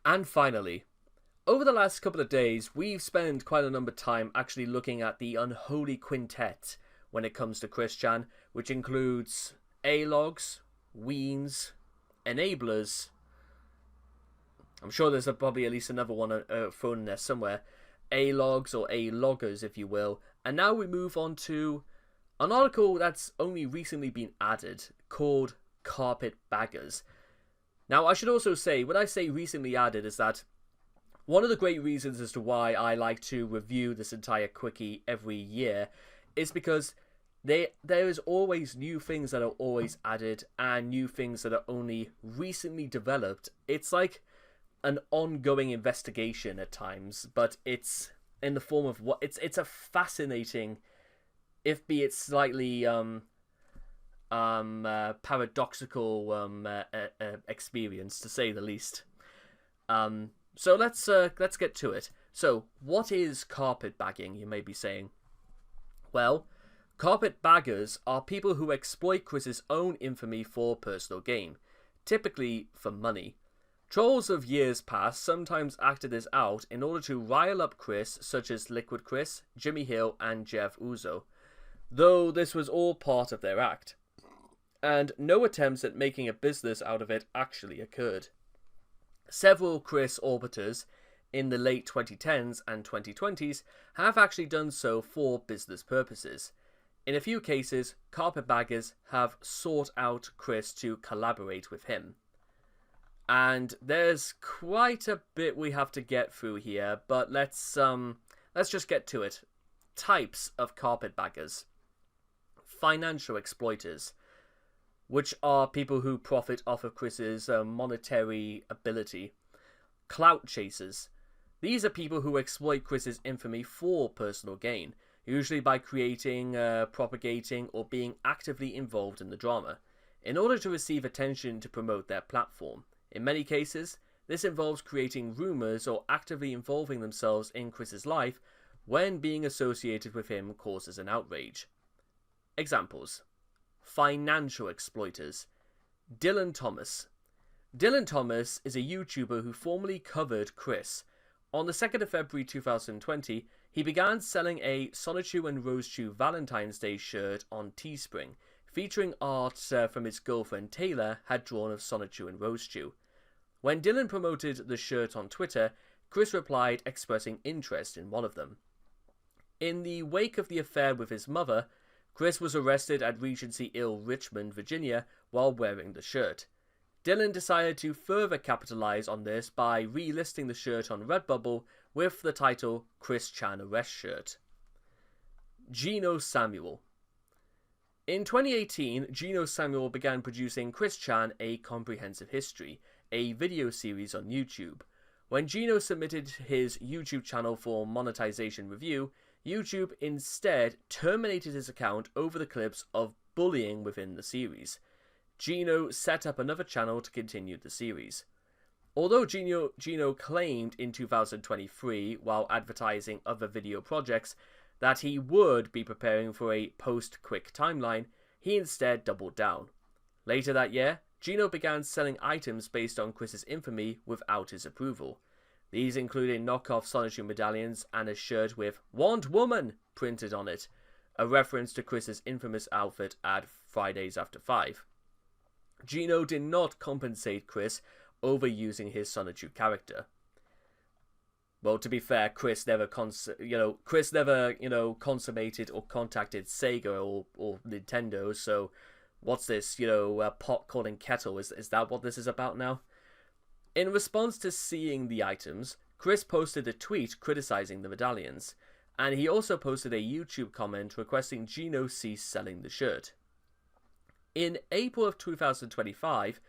And finally, over the last couple of days, we've spent quite a number of time actually looking at the unholy quintet when it comes to Chris Chan, which includes A-logs, weens, enablers. I'm sure there's probably at least another one thrown in there somewhere. A-logs or A-loggers, if you will. And now we move on to an article that's only recently been added called Carpetbaggers. Now, I should also say, when I say recently added, is that one of the great reasons as to why I like to review this entire quickie every year is because there is always new things that are always added and new things that are only recently developed. It's like an ongoing investigation at times, but it's in the form of what it's a fascinating, if be it slightly paradoxical experience, to say the least. So let's get to it. So, what is carpetbagging, you may be saying? Well, carpetbaggers are people who exploit Chris's own infamy for personal gain, typically for money. Trolls of years past sometimes acted this out in order to rile up Chris, such as Liquid Chris, Jimmy Hill, and Jeff Uzo, though this was all part of their act, and no attempts at making a business out of it actually occurred. Several Chris orbiters in the late 2010s and 2020s have actually done so for business purposes. In a few cases, carpetbaggers have sought out Chris to collaborate with him. And there's quite a bit we have to get through here, but let's just get to it. Types of carpetbaggers. Financial exploiters, which are people who profit off of Chris's monetary ability. Clout chasers. These are people who exploit Chris's infamy for personal gain, usually by creating, propagating, or being actively involved in the drama, in order to receive attention to promote their platform. In many cases, this involves creating rumours or actively involving themselves in Chris's life when being associated with him causes an outrage. Examples. Financial exploiters. Dylan Thomas. Dylan Thomas is a YouTuber who formerly covered Chris. On the 2nd of February 2020, he began selling a Sonichu and Rosechu Valentine's Day shirt on Teespring, featuring art from his girlfriend Taylor had drawn of Sonichu and Rosechu. When Dylan promoted the shirt on Twitter, Chris replied expressing interest in one of them. In the wake of the affair with his mother, Chris was arrested at Regency Inn, Richmond, Virginia, while wearing the shirt. Dylan decided to further capitalize on this by relisting the shirt on Redbubble with the title Chris Chan Arrest Shirt. Gino Samuel. In 2018, Gino Samuel began producing Chris Chan A Comprehensive History, a video series on YouTube. When Gino submitted his YouTube channel for monetization review, YouTube instead terminated his account over the clips of bullying within the series. Gino set up another channel to continue the series. Although Gino claimed in 2023, while advertising other video projects, that he would be preparing for a post-Quick timeline, he instead doubled down. Later that year, Gino began selling items based on Chris's infamy without his approval. These included knockoff Sonichu medallions and a shirt with "Want Woman" printed on it, a reference to Chris's infamous outfit at Fridays After 5. Gino did not compensate Chris over using his Sonichu character. Well, to be fair, Chris never consummated or contacted Sega or Nintendo, so what's this, pot calling kettle? Is that what this is about now? In response to seeing the items, Chris posted a tweet criticizing the medallions, and he also posted a YouTube comment requesting Gino cease selling the shirt. In April of 2025,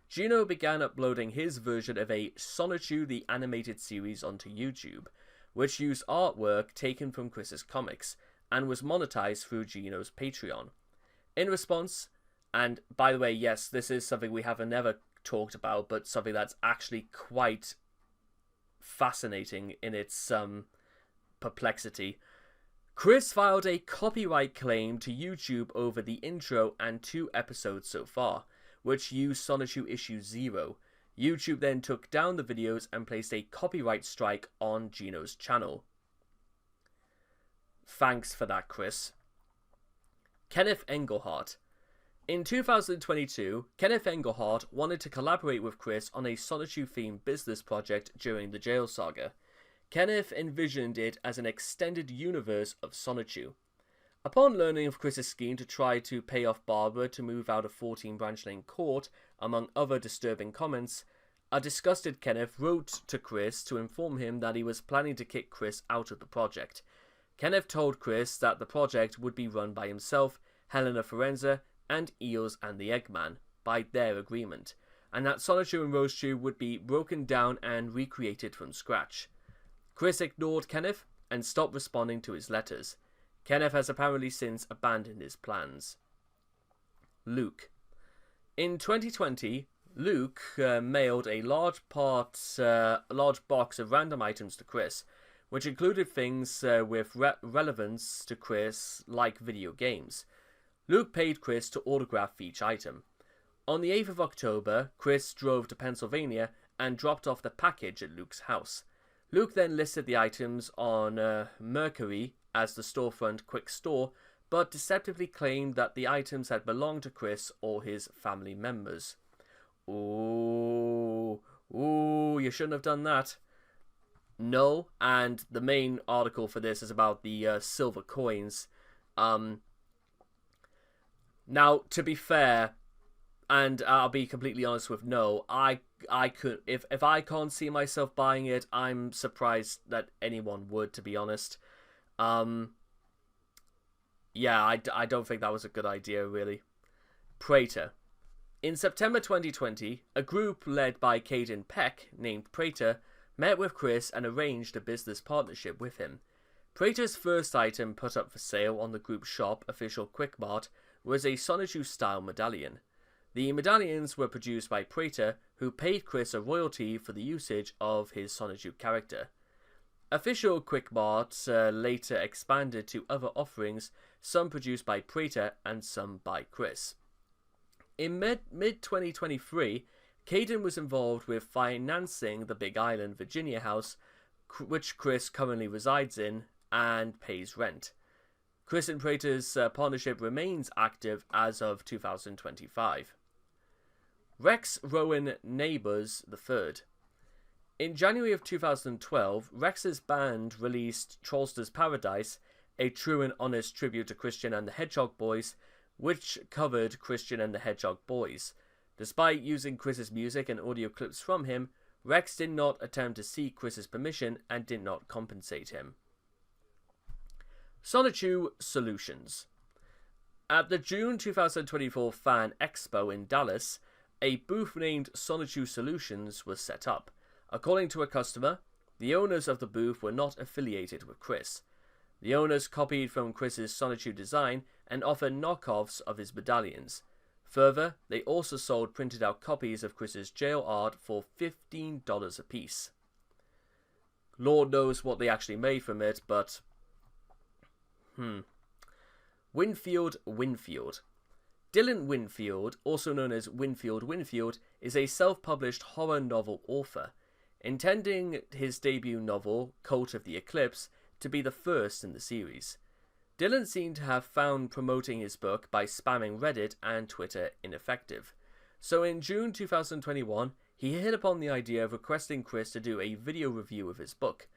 Gino began uploading his version of a Sonichu the Animated Series onto YouTube, which used artwork taken from Chris's comics, and was monetized through Gino's Patreon. In response, and by the way, yes, this is something we have never talked about, but something that's actually quite fascinating in its perplexity, Chris filed a copyright claim to YouTube over the intro and 2 episodes so far, which use Sonichu Issue 0. YouTube then took down the videos and placed a copyright strike on Gino's channel. Thanks for that, Chris. Kenneth Engelhardt. In 2022, Kenneth Engelhardt wanted to collaborate with Chris on a Sonichu-themed business project during the jail saga. Kenneth envisioned it as an extended universe of Sonichu. Upon learning of Chris's scheme to try to pay off Barbara to move out of 14 Branch Lane Court, among other disturbing comments, a disgusted Kenneth wrote to Chris to inform him that he was planning to kick Chris out of the project. Kenneth told Chris that the project would be run by himself, Helena Forenza, and Eels and the Eggman, by their agreement, and that Sonichu and Rosechu would be broken down and recreated from scratch. Chris ignored Kenneth and stopped responding to his letters. Kenneth has apparently since abandoned his plans. Luke. In 2020, Luke mailed a large box of random items to Chris, which included things with relevance to Chris, like video games. Luke paid Chris to autograph each item. On the 8th of October, Chris drove to Pennsylvania and dropped off the package at Luke's house. Luke then listed the items on Mercury as the storefront quick store, but deceptively claimed that the items had belonged to Chris or his family members. Ooh, you shouldn't have done that. No, and the main article for this is about the silver coins. Now, to be fair, and I'll be completely honest with no, I could, if I can't see myself buying it, I'm surprised that anyone would, to be honest. Yeah, I don't think that was a good idea, really. Prater. In September 2020, a group led by Caden Peck, named Prater, met with Chris and arranged a business partnership with him. Prater's first item put up for sale on the group's shop official Quickmart was a Sonichu-style medallion. The medallions were produced by Prater, who paid Chris a royalty for the usage of his Sonichu character. Official Quickmart later expanded to other offerings, some produced by Prater and some by Chris. In mid-2023, Caden was involved with financing the Big Island, Virginia house, which Chris currently resides in and pays rent. Chris and Prater's partnership remains active as of 2025. Rex Rowan Neighbours III. In January of 2012, Rex's band released Trollster's Paradise, a true and honest tribute to Christian and the Hedgehog Boys, which covered Christian and the Hedgehog Boys. Despite using Chris's music and audio clips from him, Rex did not attempt to seek Chris's permission and did not compensate him. Sonichu Solutions. At the June 2024 Fan Expo in Dallas, a booth named Sonichu Solutions was set up. According to a customer, the owners of the booth were not affiliated with Chris. The owners copied from Chris's Sonichu design and offered knockoffs of his medallions. Further, they also sold printed out copies of Chris's jail art for $15 apiece. Lord knows what they actually made from it, but... Winfield. Dylan Winfield, also known as Winfield, is a self-published horror novel author, intending his debut novel, Cult of the Eclipse, to be the first in the series. Dylan seemed to have found promoting his book by spamming Reddit and Twitter ineffective. So in June 2021, he hit upon the idea of requesting Chris to do a video review of his book.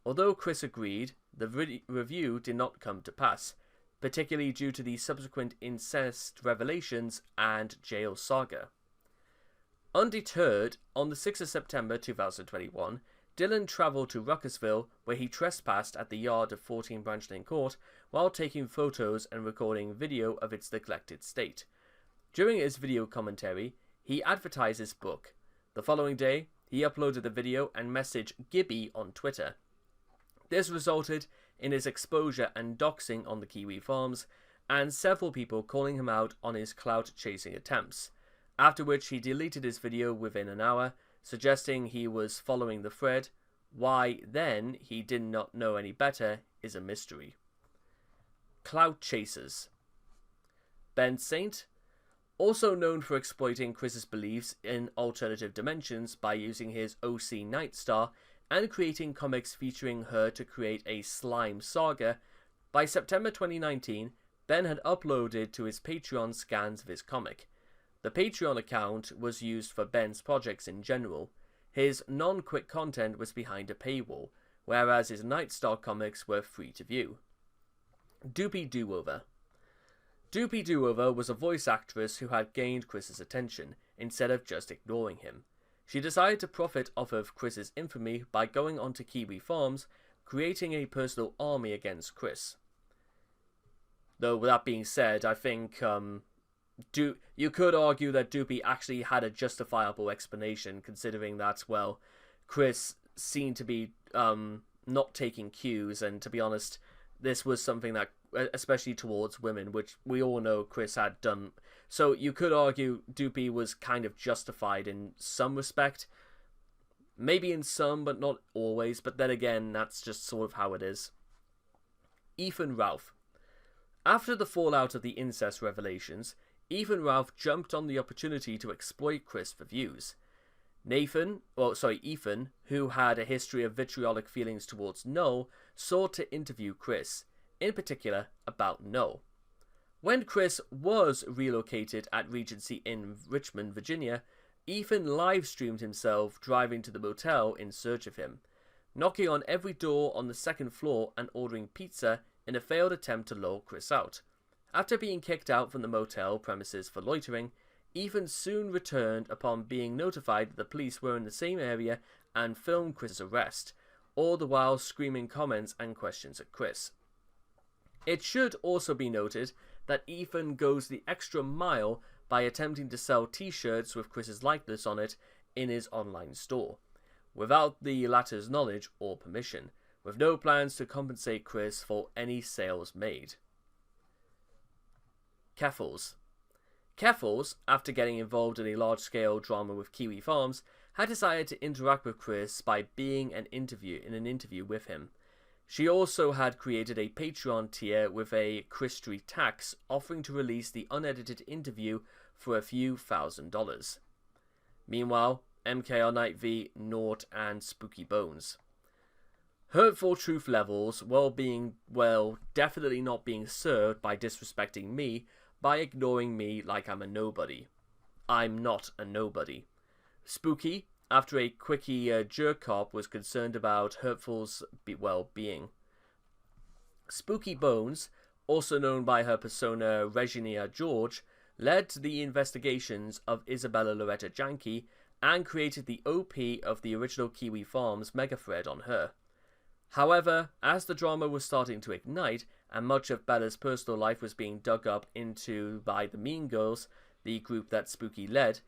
Although Chris agreed, the review did not come to pass, particularly due to the subsequent incest revelations and jail saga. Undeterred, on the 6th of September 2021, Dylan travelled to Ruckersville, where he trespassed at the yard of 14 Branch Lane Court while taking photos and recording video of its neglected state. During his video commentary, he advertised his book. The following day, he uploaded the video and messaged Gibby on Twitter. This resulted in his exposure and doxing on the Kiwi Farms, and several people calling him out on his clout-chasing attempts, after which he deleted his video within an hour, suggesting he was following the thread. Why then he did not know any better is a mystery. Clout Chasers. Ben Saint. Also known for exploiting Chris's beliefs in alternative dimensions by using his OC Nightstar and creating comics featuring her to create a slime saga, by September 2019, Ben had uploaded to his Patreon scans of his comic. The Patreon account was used for Ben's projects in general. His non-quick content was behind a paywall, whereas his Nightstar comics were free to view. Doopy Doover. Doopy Doover was a voice actress who had gained Chris's attention, instead of just ignoring him. She decided to profit off of Chris's infamy by going onto Kiwi Farms, creating a personal army against Chris. Though, with that being said, I think you could argue that Doopy actually had a justifiable explanation, considering that, well, Chris seemed to be not taking cues, and to be honest, this was something that, especially towards women, which we all know Chris had done. So you could argue Doopy was kind of justified in some respect. Maybe in some, but not always. But then again, that's just sort of how it is. Ethan Ralph. After the fallout of the incest revelations, Ethan Ralph jumped on the opportunity to exploit Chris for views. Ethan, who had a history of vitriolic feelings towards Noel, sought to interview Chris, in particular about Noel. When Chris was relocated at Regency in Richmond, Virginia, Ethan live-streamed himself driving to the motel in search of him, knocking on every door on the second floor and ordering pizza in a failed attempt to lure Chris out. After being kicked out from the motel premises for loitering, Ethan soon returned upon being notified that the police were in the same area and filmed Chris's arrest, all the while screaming comments and questions at Chris. It should also be noted that Ethan goes the extra mile by attempting to sell t-shirts with Chris's likeness on it in his online store, without the latter's knowledge or permission, with no plans to compensate Chris for any sales made. Keffels. Keffels, after getting involved in a large-scale drama with Kiwi Farms, had decided to interact with Chris by being in an interview with him. She also had created a Patreon tier with a Chris Street tax, offering to release the unedited interview for a few $1,000s. Meanwhile, MKR Night V, Nort, and Spooky Bones. Hurtful truth levels, definitely not being served by disrespecting me, by ignoring me like I'm a nobody. I'm not a nobody. Spooky, after a quickie jerk cop was concerned about Hurtful's well-being. Spooky Bones, also known by her persona Regina George, led to the investigations of Isabella Loretta Janke and created the OP of the original Kiwi Farms mega thread on her. However, as the drama was starting to ignite and much of Bella's personal life was being dug up into by the Mean Girls, the group that Spooky led,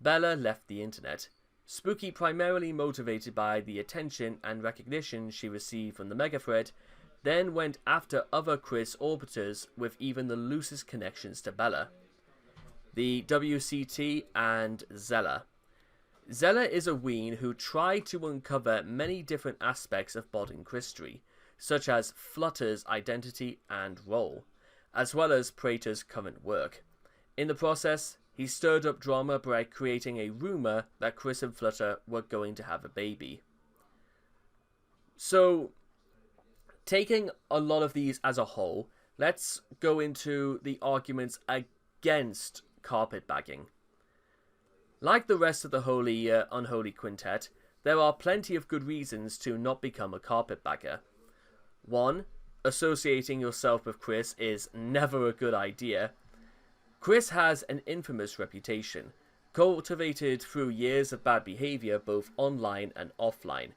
Bella left the internet. Spooky, primarily motivated by the attention and recognition she received from the mega thread, then went after other Chris orbiters with even the loosest connections to Bella. The WCT and Zella. Zella is a ween who tried to uncover many different aspects of Bodden Christery, such as Flutter's identity and role, as well as Prater's current work. In the process, he stirred up drama by creating a rumour that Chris and Flutter were going to have a baby. So, taking a lot of these as a whole, let's go into the arguments against carpetbagging. Like the rest of the unholy quintet, there are plenty of good reasons to not become a carpetbagger. 1. Associating yourself with Chris is never a good idea. Chris has an infamous reputation, cultivated through years of bad behaviour both online and offline.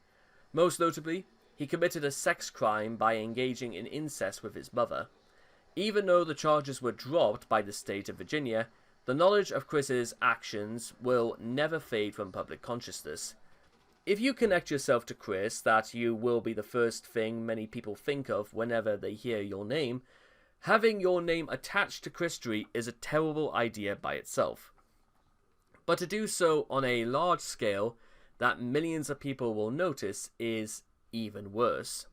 Most notably, he committed a sex crime by engaging in incest with his mother. Even though the charges were dropped by the state of Virginia, the knowledge of Chris's actions will never fade from public consciousness. If you connect yourself to Chris, that you will be the first thing many people think of whenever they hear your name. Having your name attached to Christery is a terrible idea by itself. But to do so on a large scale that millions of people will notice is even worse.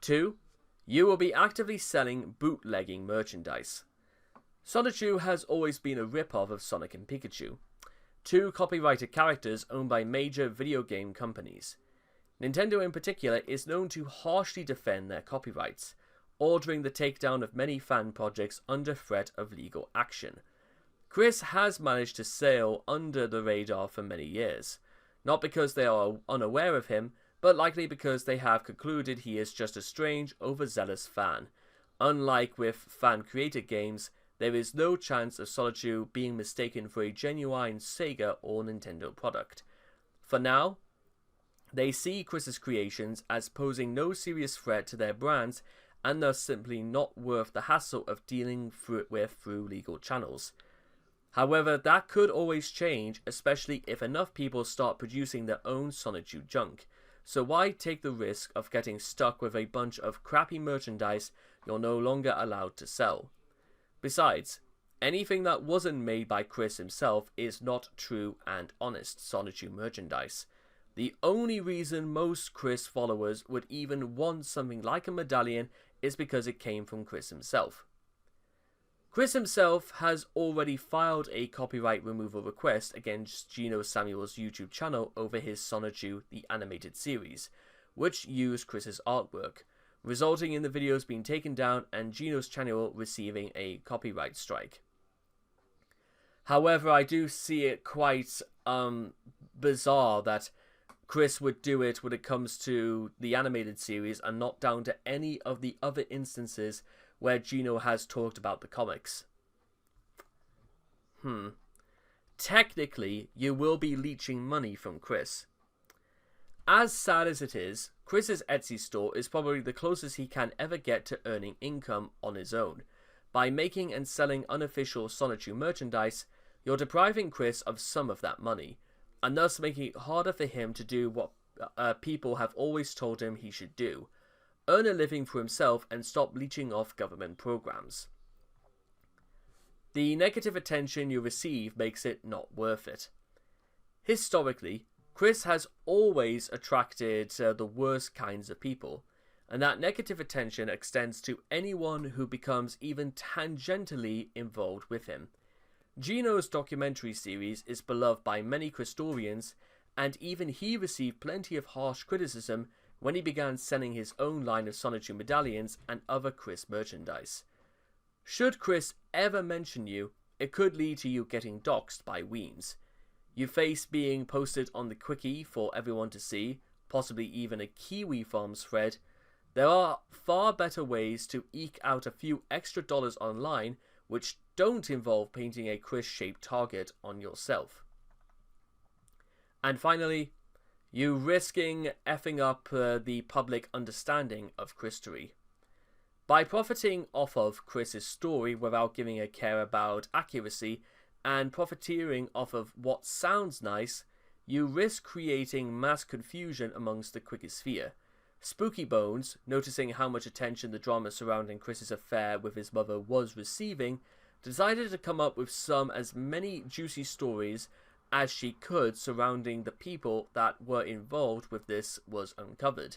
2. You will be actively selling bootlegging merchandise. Sonichu has always been a rip-off of Sonic and Pikachu, two copyrighted characters owned by major video game companies. Nintendo in particular is known to harshly defend their copyrights, ordering the takedown of many fan projects under threat of legal action. Chris has managed to sail under the radar for many years, not because they are unaware of him, but likely because they have concluded he is just a strange, overzealous fan. Unlike with fan-created games, there is no chance of Sonichu being mistaken for a genuine Sega or Nintendo product. For now, they see Chris's creations as posing no serious threat to their brands and thus simply not worth the hassle of dealing with through legal channels. However, that could always change, especially if enough people start producing their own Sonichu junk. So why take the risk of getting stuck with a bunch of crappy merchandise you're no longer allowed to sell? Besides, anything that wasn't made by Chris himself is not true and honest Sonichu merchandise. The only reason most Chris followers would even want something like a medallion is because it came from Chris himself. Chris himself has already filed a copyright removal request against Geno Samuel's YouTube channel over his Sonichu the Animated Series, which used Chris's artwork, resulting in the videos being taken down and Geno's channel receiving a copyright strike. However, I do see it quite bizarre that Chris would do it when it comes to the animated series and not down to any of the other instances where Geno has talked about the comics. Technically, you will be leeching money from Chris. As sad as it is, Chris's Etsy store is probably the closest he can ever get to earning income on his own. By making and selling unofficial Sonichu merchandise, you're depriving Chris of some of that money, and thus making it harder for him to do what people have always told him he should do: earn a living for himself and stop leeching off government programs. The negative attention you receive makes it not worth it. Historically, Chris has always attracted the worst kinds of people, and that negative attention extends to anyone who becomes even tangentially involved with him. Geno's documentary series is beloved by many Christorians, and even he received plenty of harsh criticism when he began selling his own line of Sonichu medallions and other Chris merchandise. Should Chris ever mention you, it could lead to you getting doxxed by Weens. You face being posted on the Quickie for everyone to see, possibly even a Kiwi Farms thread. There are far better ways to eke out a few extra dollars online which don't involve painting a Chris-shaped target on yourself. And finally, you risking effing up the public understanding of Christery. By profiting off of Chris's story without giving a care about accuracy, and profiteering off of what sounds nice, you risk creating mass confusion amongst the Quickosphere. Spooky Bones, noticing how much attention the drama surrounding Chris's affair with his mother was receiving, decided to come up with as many juicy stories as she could surrounding the people that were involved with this was uncovered,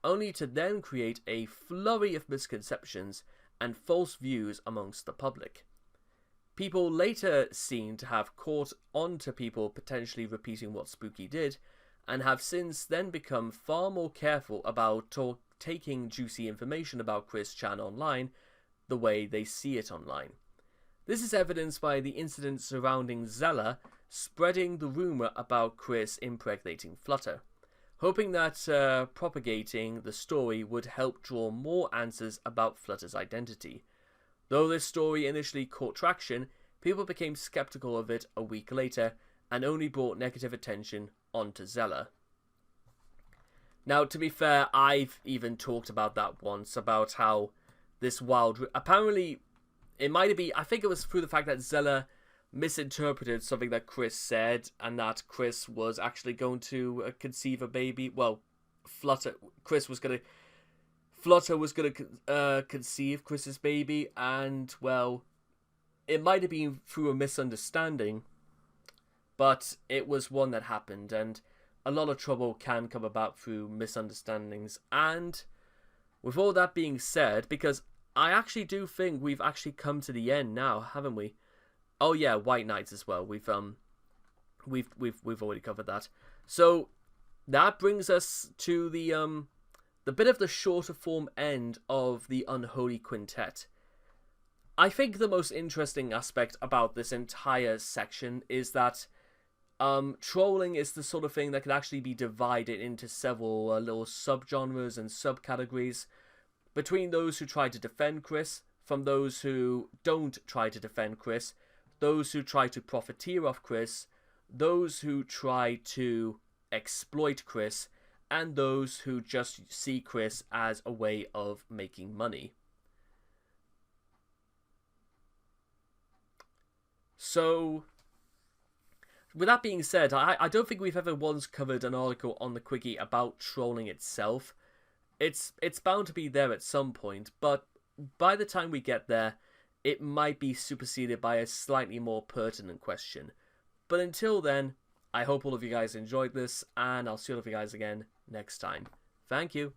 only to then create a flurry of misconceptions and false views amongst the public. People later seem to have caught on to people potentially repeating what Spooky did, and have since then become far more careful about taking juicy information about Chris Chan online the way they see it online. This is evidenced by the incident surrounding Zella spreading the rumour about Chris impregnating Flutter, hoping that propagating the story would help draw more answers about Flutter's identity. Though this story initially caught traction, people became skeptical of it a week later and only brought negative attention onto Zella. Now, to be fair, I've even talked about that once, about how this apparently, it might have been, I think it was through the fact that Zella misinterpreted something that Chris said, and that Chris was actually going to conceive a baby. Well, Flutter was going to conceive Chris's baby, and, well, it might have been through a misunderstanding, but it was one that happened, and a lot of trouble can come about through misunderstandings. And with all that being said, because I actually do think we've actually come to the end now, haven't we? Oh yeah, White Knights as well. We've already covered that. So that brings us to the bit of the shorter form end of the Unholy Quintet. I think the most interesting aspect about this entire section is that trolling is the sort of thing that can actually be divided into several little subgenres and subcategories, between those who try to defend Chris, from those who don't try to defend Chris, those who try to profiteer off Chris, those who try to exploit Chris, and those who just see Chris as a way of making money. So, with that being said, I don't think we've ever once covered an article on the Quickie about trolling itself. It's bound to be there at some point, but by the time we get there, it might be superseded by a slightly more pertinent question. But until then, I hope all of you guys enjoyed this, and I'll see all of you guys again next time. Thank you.